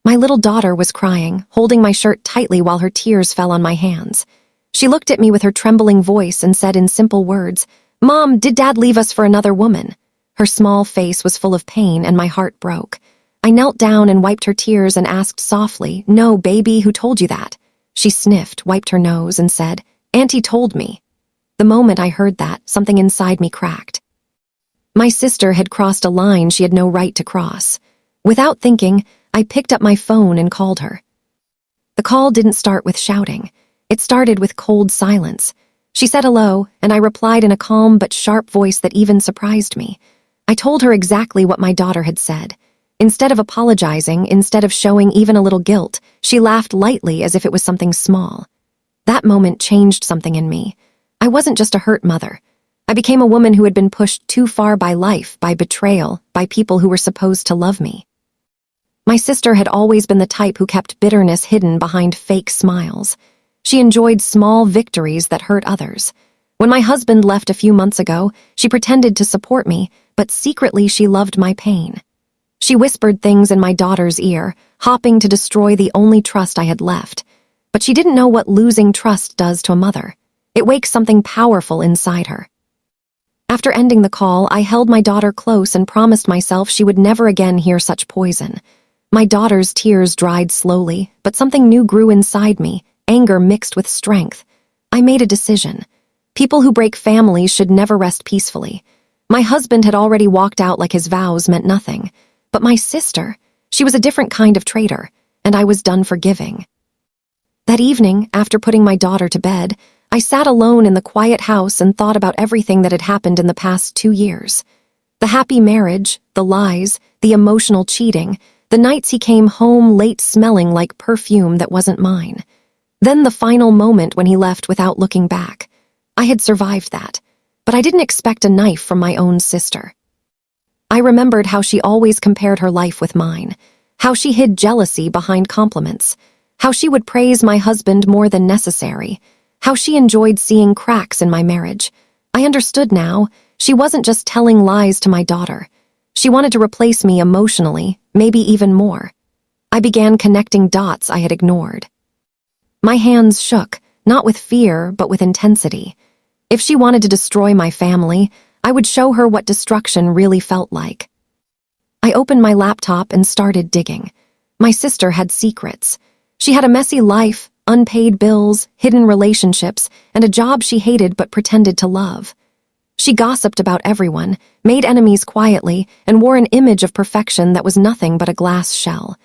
My little daughter was crying, holding my shirt tightly while her tears fell on my hands. She looked at me with her trembling voice and said in simple words, "Mom, did Dad leave us for another woman?" Her small face was full of pain and my heart broke. I knelt down and wiped her tears and asked softly, "No, baby, who told you that?" She sniffed, wiped her nose, and said, "Auntie told me." The moment I heard that, something inside me cracked. My sister had crossed a line she had no right to cross. Without thinking, I picked up my phone and called her. The call didn't start with shouting. It started with cold silence. She said hello, and I replied in a calm but sharp voice that even surprised me. I told her exactly what my daughter had said. Instead of apologizing, instead of showing even a little guilt, she laughed lightly as if it was something small. That moment changed something in me. I wasn't just a hurt mother. I became a woman who had been pushed too far by life, by betrayal, by people who were supposed to love me. My sister had always been the type who kept bitterness hidden behind fake smiles. She enjoyed small victories that hurt others. When my husband left a few months ago, she pretended to support me, but secretly she loved my pain. She whispered things in my daughter's ear, hoping to destroy the only trust I had left. But she didn't know what losing trust does to a mother. It wakes something powerful inside her. After ending the call, I held my daughter close and promised myself she would never again hear such poison. My daughter's tears dried slowly, but something new grew inside me, anger mixed with strength. I made a decision. People who break families should never rest peacefully. My husband had already walked out like his vows meant nothing. But my sister, she was a different kind of traitor, and I was done forgiving. That evening, after putting my daughter to bed, I sat alone in the quiet house and thought about everything that had happened in the past 2 years. The happy marriage, the lies, the emotional cheating, the nights he came home late smelling like perfume that wasn't mine. Then the final moment when he left without looking back. I had survived that, but I didn't expect a knife from my own sister. I remembered how she always compared her life with mine, how she hid jealousy behind compliments, how she would praise my husband more than necessary, how she enjoyed seeing cracks in my marriage. I understood now. She wasn't just telling lies to my daughter. She wanted to replace me emotionally, maybe even more. I began connecting dots I had ignored. My hands shook, not with fear, but with intensity. If she wanted to destroy my family, I would show her what destruction really felt like. I opened my laptop and started digging. My sister had secrets. She had a messy life, unpaid bills, hidden relationships, and a job she hated but pretended to love. She gossiped about everyone, made enemies quietly, and wore an image of perfection that was nothing but a glass shell.